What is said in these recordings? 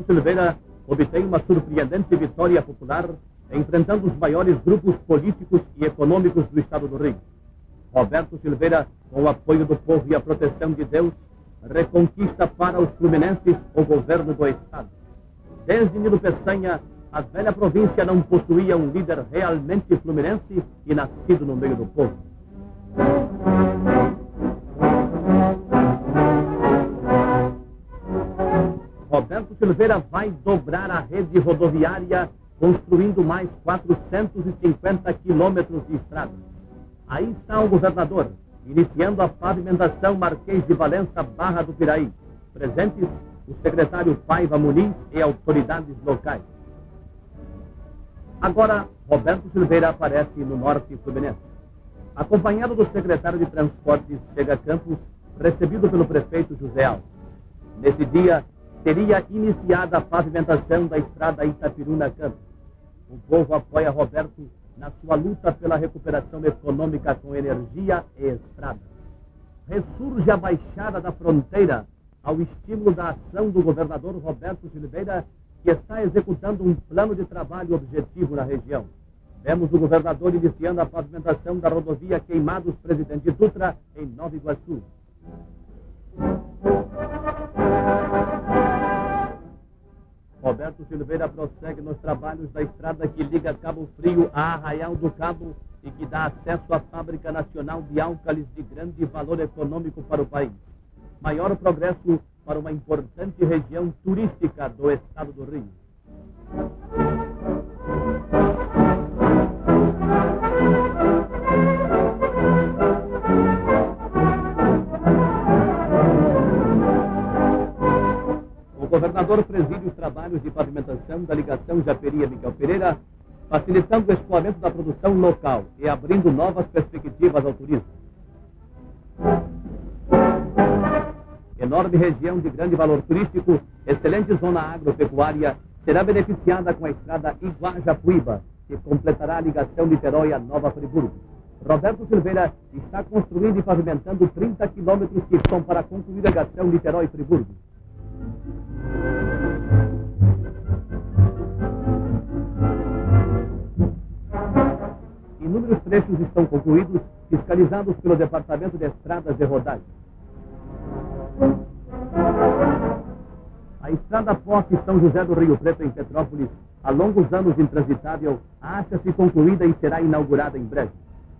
Silveira obtém uma surpreendente vitória popular enfrentando os maiores grupos políticos e econômicos do estado do Rio. Roberto Silveira, com o apoio do povo e a proteção de Deus, reconquista para os fluminenses o governo do estado. Desde Nilo Peçanha, a velha província não possuía um líder realmente fluminense e nascido no meio do povo. Roberto Silveira vai dobrar a rede rodoviária, construindo mais 450 quilômetros de estrada. Aí está o governador, iniciando a pavimentação Marquês de Valença, Barra do Piraí. Presentes o secretário Paiva Muniz e autoridades locais. Agora, Roberto Silveira aparece no norte fluminense. Acompanhado do secretário de Transportes, chega a Campos, recebido pelo prefeito José Alves. Nesse dia, seria iniciada a pavimentação da estrada Itapiruna-Campos. O povo apoia Roberto na sua luta pela recuperação econômica com energia e estrada. Ressurge a Baixada da Fronteira ao estímulo da ação do governador Roberto Silveira, que está executando um plano de trabalho objetivo na região. Vemos o governador iniciando a pavimentação da rodovia Queimados Presidente Dutra, em Nova Iguaçu. Roberto Silveira prossegue nos trabalhos da estrada que liga Cabo Frio a Arraial do Cabo e que dá acesso à Fábrica Nacional de Álcalis de grande valor econômico para o país. Maior progresso para uma importante região turística do estado do Rio. O governador preside os trabalhos de pavimentação da ligação Japeri-Miguel Pereira, facilitando o escoamento da produção local e abrindo novas perspectivas ao turismo. Enorme região de grande valor turístico, excelente zona agropecuária, será beneficiada com a estrada Iguá-Japuíba, que completará a ligação Niterói a Nova Friburgo. Roberto Silveira está construindo e pavimentando 30 quilômetros que estão para concluir a ligação Niterói-Friburgo. Inúmeros trechos estão concluídos, fiscalizados pelo Departamento de Estradas de Rodagem. A estrada Posse São José do Rio Preto, em Petrópolis, há longos anos intransitável, acha-se concluída e será inaugurada em breve.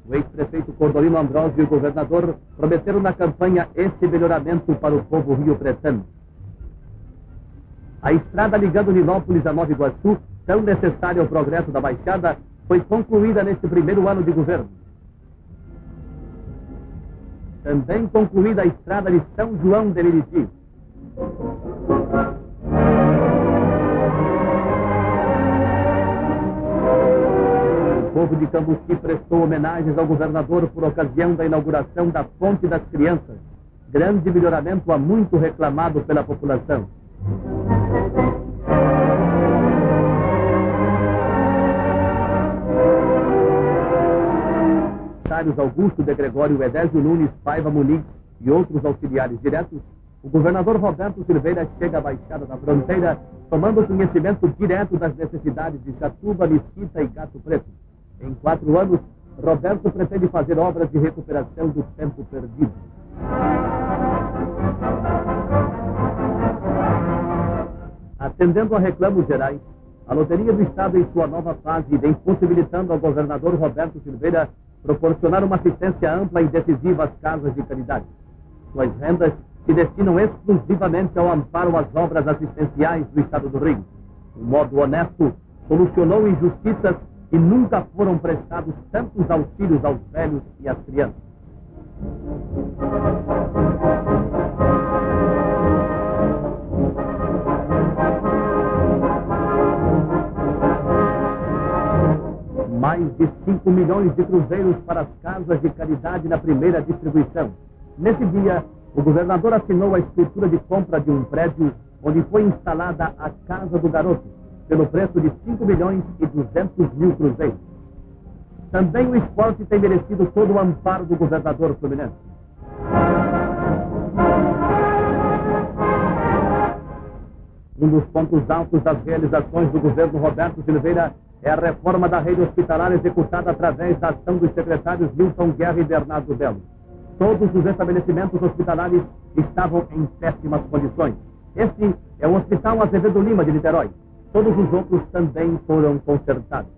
O ex-prefeito Cordolino Ambrosio e o governador prometeram na campanha esse melhoramento para o povo rio-pretano. A estrada ligando Nilópolis a Nova Iguaçu, tão necessária ao progresso da Baixada, foi concluída neste primeiro ano de governo. Também concluída a estrada de São João de Meriti. O povo de Cambuci prestou homenagens ao governador por ocasião da inauguração da Ponte das Crianças, grande melhoramento há muito reclamado pela população. Augusto de Gregório, Edésio Nunes, Paiva Muniz e outros auxiliares diretos, o governador Roberto Silveira chega à Baixada da Fronteira, tomando conhecimento direto das necessidades de Chatuba, Mesquita e Gato Preto. Em 4 anos, Roberto pretende fazer obras de recuperação do tempo perdido. Atendendo a reclamos gerais, a Loteria do Estado, em sua nova fase, vem possibilitando ao governador Roberto Silveira proporcionar uma assistência ampla e decisiva às casas de caridade. Suas rendas se destinam exclusivamente ao amparo às obras assistenciais do Estado do Rio. De modo honesto, solucionou injustiças e nunca foram prestados tantos auxílios aos velhos e às crianças. Mais de 5 milhões de cruzeiros para as casas de caridade na primeira distribuição. Nesse dia, o governador assinou a escritura de compra de um prédio onde foi instalada a Casa do Garoto, pelo preço de 5 milhões e 200 mil cruzeiros. Também o esporte tem merecido todo o amparo do governador fluminense. Um dos pontos altos das realizações do governo Roberto Silveira é a reforma da rede hospitalar executada através da ação dos secretários Milton Guerra e Bernardo Belo. Todos os estabelecimentos hospitalares estavam em péssimas condições. Este é o Hospital Azevedo Lima de Niterói. Todos os outros também foram consertados.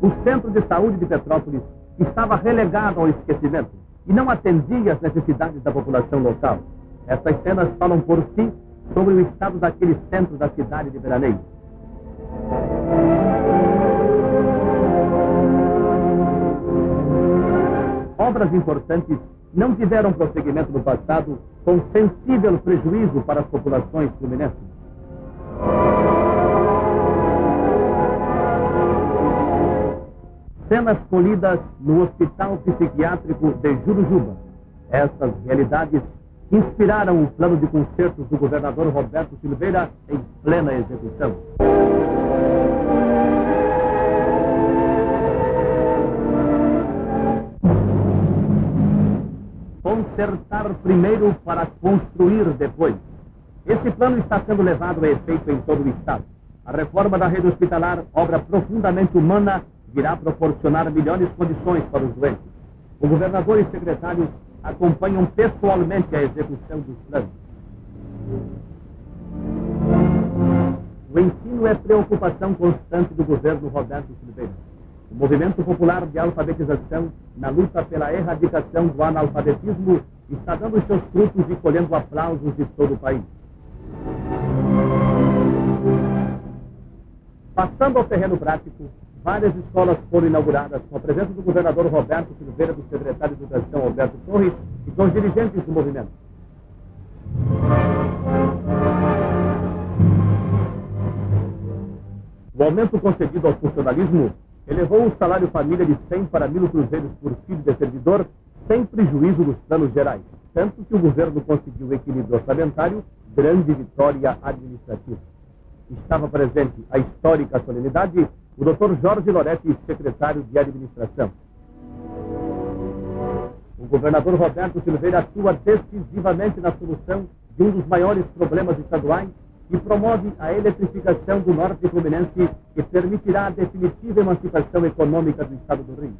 O Centro de Saúde de Petrópolis estava relegado ao esquecimento e não atendia às necessidades da população local. Estas cenas falam por si sobre o estado daquele centro da cidade de Veraneio. Obras importantes não tiveram prosseguimento no passado, com sensível prejuízo para as populações fluminenses. Cenas colhidas no Hospital Psiquiátrico de Jurujuba. Essas realidades inspiraram o plano de concertos do governador Roberto Silveira em plena execução. Consertar primeiro para construir depois. Esse plano está sendo levado a efeito em todo o estado. A reforma da rede hospitalar, obra profundamente humana, virá proporcionar melhores condições para os doentes. O governador e secretários acompanham pessoalmente a execução dos planos. O ensino é preocupação constante do governo Roberto Silveira. O movimento popular de alfabetização, na luta pela erradicação do analfabetismo, está dando os seus frutos e colhendo aplausos de todo o país. Passando ao terreno prático, várias escolas foram inauguradas com a presença do governador Roberto Silveira, do secretário de Educação Alberto Torres e com os dirigentes do movimento. O aumento concedido ao funcionalismo elevou o salário família de 100 para 1.000 cruzeiros por filho de servidor, sem prejuízo dos planos gerais. Tanto que o governo conseguiu o equilíbrio orçamentário, grande vitória administrativa. Estava presente a histórica solenidade o Dr. Jorge Loretti, secretário de Administração. O governador Roberto Silveira atua decisivamente na solução de um dos maiores problemas estaduais e promove a eletrificação do norte fluminense, que permitirá a definitiva emancipação econômica do estado do Rio.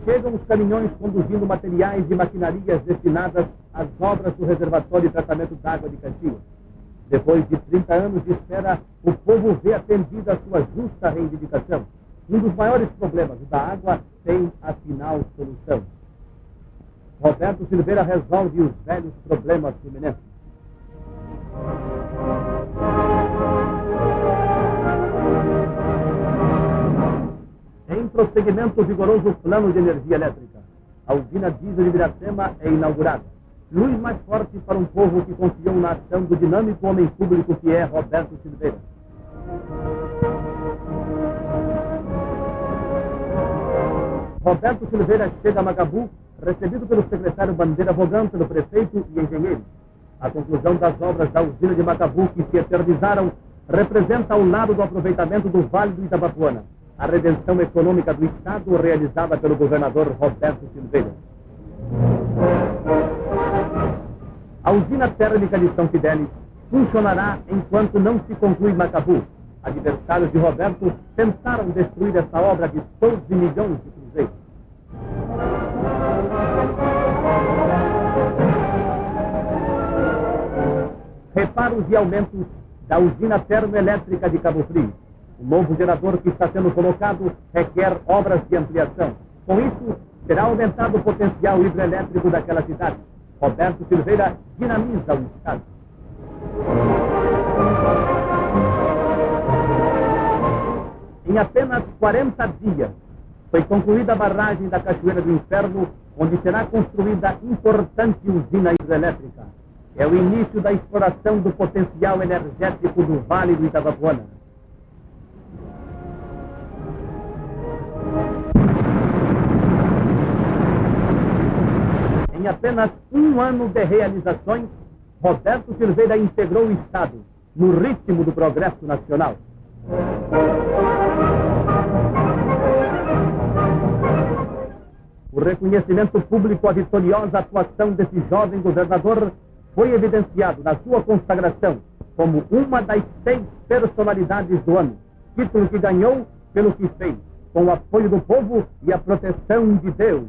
Chegam os caminhões conduzindo materiais e maquinarias destinadas às obras do reservatório de tratamento d'água de Caxias. Depois de 30 anos de espera, o povo vê atendida a sua justa reivindicação. Um dos maiores problemas, o da água, tem, afinal, solução. Roberto Silveira resolve os velhos problemas fluminenses. Em prosseguimento vigoroso plano de energia elétrica, a usina diesel de Miracema é inaugurada. Luz mais forte para um povo que confiou na ação do dinâmico homem público que é Roberto Silveira. Roberto Silveira chega a Macabu, recebido pelo secretário Bandeira Vogan, pelo prefeito e engenheiro. A conclusão das obras da usina de Macabu, que se eternizaram, representa ao lado do aproveitamento do Vale do Itabapuana a redenção econômica do Estado realizada pelo governador Roberto Silveira. A usina térmica de São Fidélis funcionará enquanto não se conclui Macabu. Adversários de Roberto tentaram destruir essa obra de 12 milhões de cruzeiros. Reparos e aumentos da usina termoelétrica de Cabo Frio. O novo gerador que está sendo colocado requer obras de ampliação. Com isso, será aumentado o potencial hidrelétrico daquela cidade. Roberto Silveira dinamiza o Estado. Em apenas 40 dias, foi concluída a barragem da Cachoeira do Inferno, onde será construída importante usina hidrelétrica. É o início da exploração do potencial energético do Vale do Itabapuana. Em apenas um ano de realizações, Roberto Silveira integrou o Estado no ritmo do progresso nacional. O reconhecimento público à vitoriosa atuação desse jovem governador foi evidenciado na sua consagração como uma das 6 personalidades do ano, título que ganhou pelo que fez, com o apoio do povo e a proteção de Deus.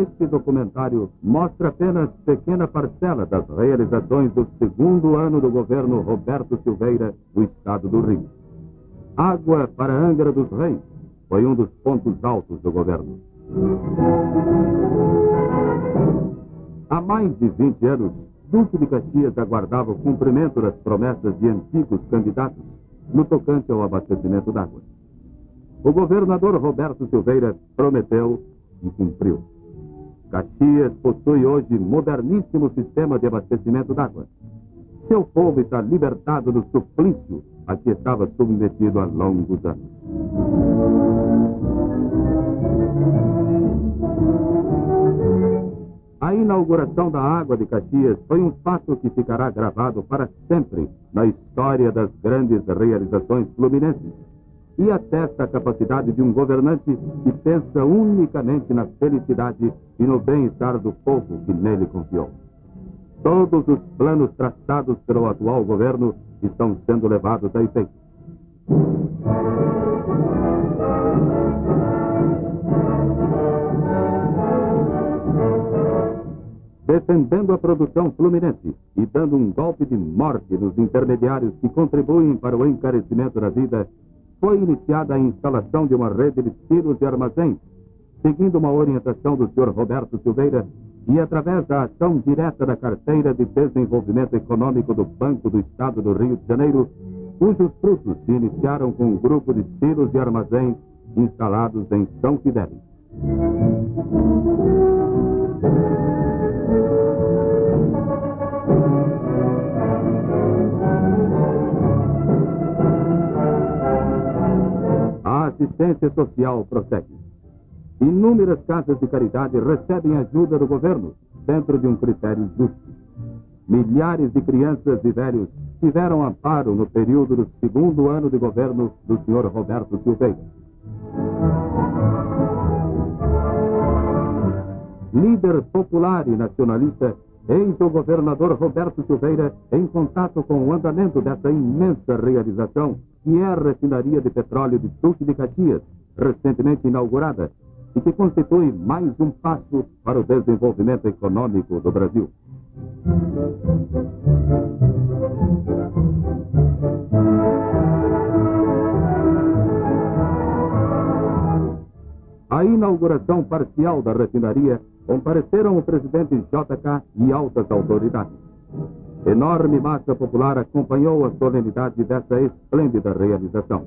Este documentário mostra apenas pequena parcela das realizações do segundo ano do governo Roberto Silveira do Estado do Rio. Água para Angra dos Reis foi um dos pontos altos do governo. Há mais de 20 anos, Duque de Caxias aguardava o cumprimento das promessas de antigos candidatos no tocante ao abastecimento d'água. O governador Roberto Silveira prometeu e cumpriu. Caxias possui hoje moderníssimo sistema de abastecimento d'água. Seu povo está libertado do suplício a que estava submetido há longos anos. A inauguração da água de Caxias foi um fato que ficará gravado para sempre na história das grandes realizações fluminenses e atesta a capacidade de um governante que pensa unicamente na felicidade e no bem-estar do povo que nele confiou. Todos os planos traçados pelo atual governo estão sendo levados a efeito. Defendendo a produção fluminense e dando um golpe de morte nos intermediários que contribuem para o encarecimento da vida, foi iniciada a instalação de uma rede de silos e armazéns, seguindo uma orientação do Sr. Roberto Silveira e através da ação direta da Carteira de Desenvolvimento Econômico do Banco do Estado do Rio de Janeiro, cujos frutos se iniciaram com um grupo de silos e armazéns instalados em São Fidélis. A assistência social prossegue. Inúmeras casas de caridade recebem ajuda do governo, dentro de um critério justo. Milhares de crianças e velhos tiveram amparo no período do segundo ano de governo do Sr. Roberto Silveira. Líder popular e nacionalista, eis o governador Roberto Silveira em contato com o andamento dessa imensa realização, que é a refinaria de petróleo de Duque de Caxias, recentemente inaugurada, e que constitui mais um passo para o desenvolvimento econômico do Brasil. A inauguração parcial da refinaria compareceram o presidente JK e altas autoridades. Enorme massa popular acompanhou a solenidade dessa esplêndida realização.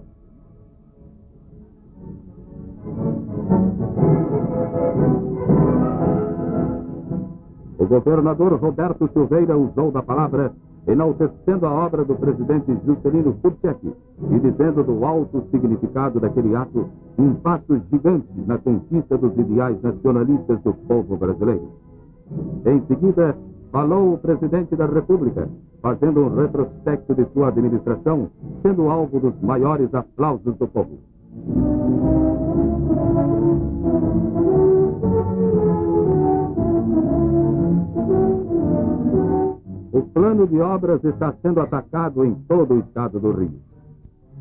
O governador Roberto Silveira usou da palavra, enaltecendo a obra do presidente Juscelino Kubitschek e dizendo do alto significado daquele ato um passo gigante na conquista dos ideais nacionalistas do povo brasileiro. Em seguida, falou o presidente da República, fazendo um retrospecto de sua administração, sendo alvo dos maiores aplausos do povo. O plano de obras está sendo atacado em todo o estado do Rio.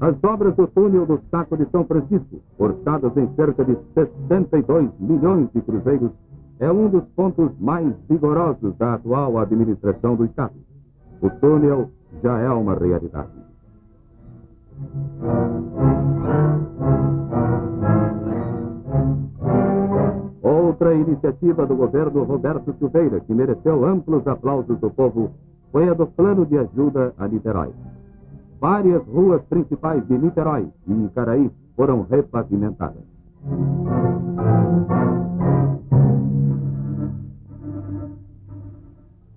As obras do túnel do Saco de São Francisco, orçadas em cerca de 62 milhões de cruzeiros, é um dos pontos mais vigorosos da atual administração do estado. O túnel já é uma realidade. Outra iniciativa do governo Roberto Silveira, que mereceu amplos aplausos do povo, foi a do Plano de Ajuda a Niterói. Várias ruas principais de Niterói e Icaraí foram repavimentadas.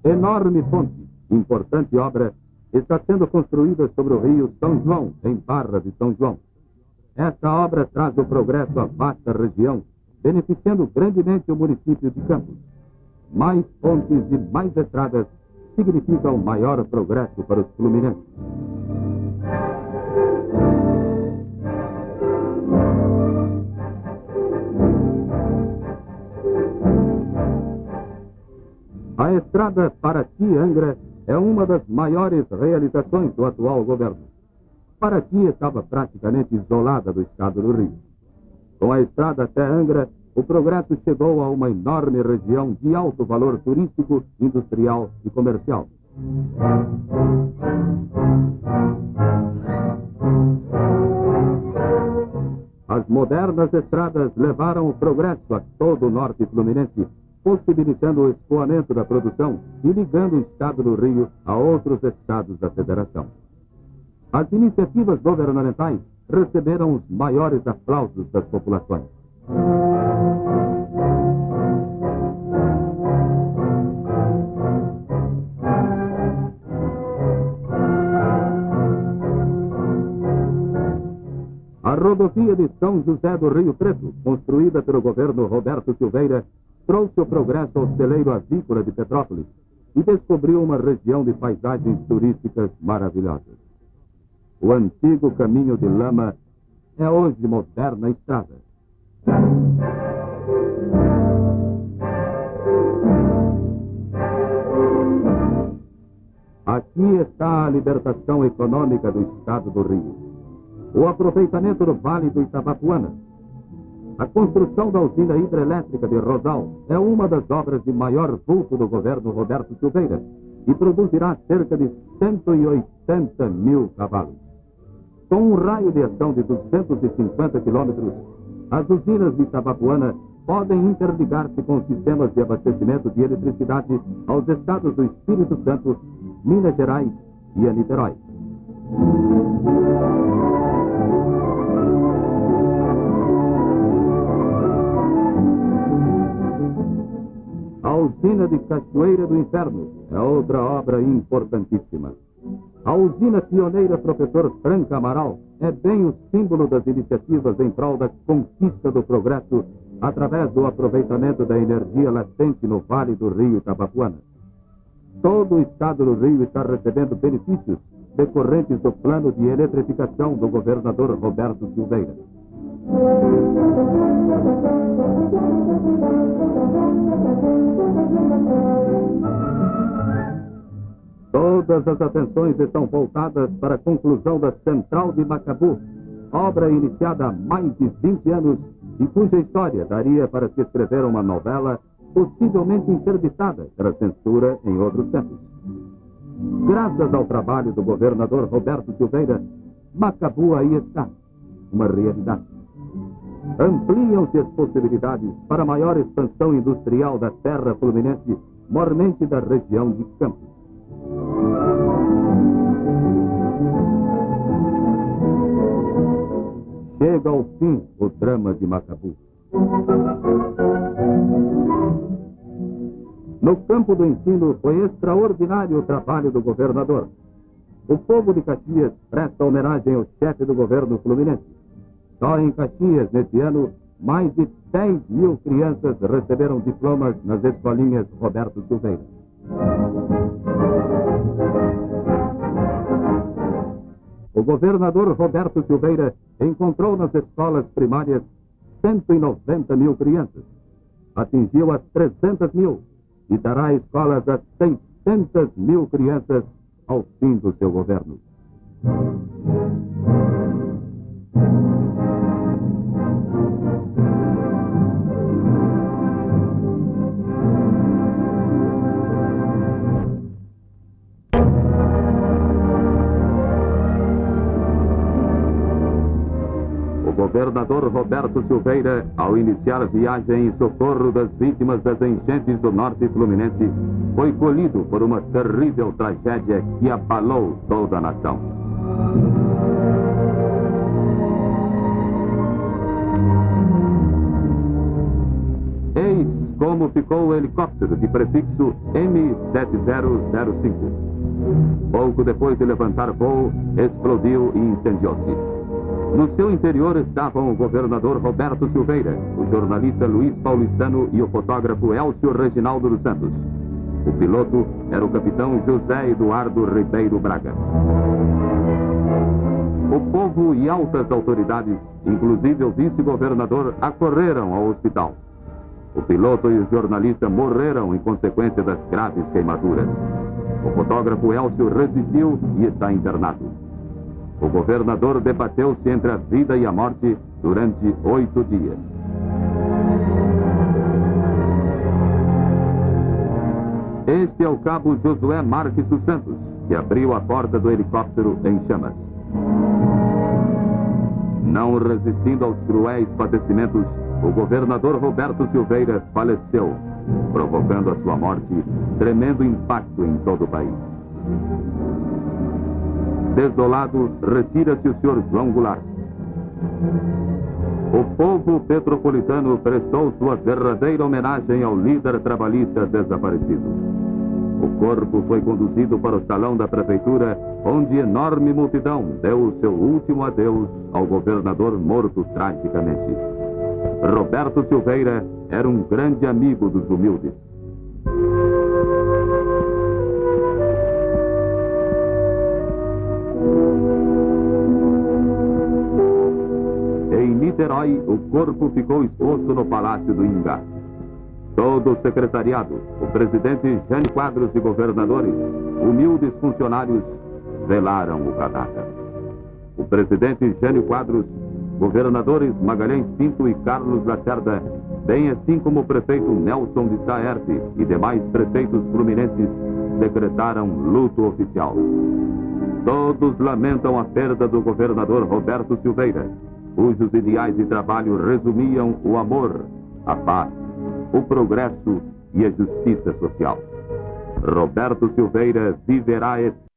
Enorme ponte, importante obra, está sendo construída sobre o rio São João, em Barra de São João. Esta obra traz o progresso à vasta região, beneficiando grandemente o município de Campos. Mais pontes e mais estradas significam maior progresso para os fluminenses. A estrada Paraty-Angra é uma das maiores realizações do atual governo. Paraty estava praticamente isolada do estado do Rio. Com a estrada até Angra, o progresso chegou a uma enorme região de alto valor turístico, industrial e comercial. As modernas estradas levaram o progresso a todo o norte fluminense, possibilitando o escoamento da produção e ligando o estado do Rio a outros estados da federação. As iniciativas governamentais receberam os maiores aplausos das populações. A rodovia de São José do Rio Preto, construída pelo governo Roberto Silveira, trouxe o progresso ao celeiro avícola de Petrópolis e descobriu uma região de paisagens turísticas maravilhosas. O antigo caminho de lama é hoje moderna estrada. Aqui está a libertação econômica do estado do Rio. O aproveitamento do Vale do Itabapuana. A construção da usina hidrelétrica de Rosal é uma das obras de maior vulto do governo Roberto Silveira e produzirá cerca de 180 mil cavalos. Com um raio de ação de 250 quilômetros, as usinas de Itabapuana podem interligar-se com sistemas de abastecimento de eletricidade aos estados do Espírito Santo, Minas Gerais e a Niterói. A usina de Cachoeira do Inferno é outra obra importantíssima. A usina pioneira Professor Franca Amaral é bem o símbolo das iniciativas em prol da conquista do progresso através do aproveitamento da energia latente no Vale do Rio Itabapuana. Todo o estado do Rio está recebendo benefícios decorrentes do plano de eletrificação do governador Roberto Silveira. Todas as atenções estão voltadas para a conclusão da Central de Macabu, obra iniciada há mais de 20 anos e cuja história daria para se escrever uma novela possivelmente interditada pela censura em outros tempos. Graças ao trabalho do governador Roberto Silveira, Macabu aí está, uma realidade. Ampliam-se as possibilidades para a maior expansão industrial da terra fluminense, mormente da região de Campos. Chega ao fim o drama de Macabu. No campo do ensino, foi extraordinário o trabalho do governador. O povo de Caxias presta homenagem ao chefe do governo fluminense. Só em Caxias, neste ano, mais de 10 mil crianças receberam diplomas nas escolinhas Roberto Silveira. O governador Roberto Silveira encontrou nas escolas primárias 190 mil crianças. Atingiu as 300 mil e dará escolas a 600 mil crianças ao fim do seu governo. O governador Roberto Silveira, ao iniciar viagem em socorro das vítimas das enchentes do norte fluminense, foi colhido por uma terrível tragédia que abalou toda a nação. Eis como ficou o helicóptero de prefixo M7005. Pouco depois de levantar voo, explodiu e incendiou-se. No seu interior estavam o governador Roberto Silveira, o jornalista Luiz Paulistano e o fotógrafo Elcio Reginaldo dos Santos. O piloto era o capitão José Eduardo Ribeiro Braga. O povo e altas autoridades, inclusive o vice-governador, acorreram ao hospital. O piloto e o jornalista morreram em consequência das graves queimaduras. O fotógrafo Elcio resistiu e está internado. O governador debateu-se entre a vida e a morte durante 8 dias. Este é o cabo Josué Marques dos Santos, que abriu a porta do helicóptero em chamas. Não resistindo aos cruéis padecimentos, o governador Roberto Silveira faleceu, provocando a sua morte tremendo impacto em todo o país. Desolado, retira-se o senhor João Goulart. O povo petropolitano prestou sua verdadeira homenagem ao líder trabalhista desaparecido. O corpo foi conduzido para o salão da prefeitura, onde enorme multidão deu o seu último adeus ao governador morto tragicamente. Roberto Silveira era um grande amigo dos humildes. Em Niterói, o corpo ficou exposto no Palácio do Ingá. Todo o secretariado, o presidente Jânio Quadros e governadores, humildes funcionários, velaram o cadáver. O presidente Jânio Quadros, governadores Magalhães Pinto e Carlos Lacerda, bem assim como o prefeito Nelson de Saerte e demais prefeitos fluminenses, decretaram luto oficial. Todos lamentam a perda do governador Roberto Silveira, cujos ideais de trabalho resumiam o amor, a paz, o progresso e a justiça social. Roberto Silveira viverá eternamente.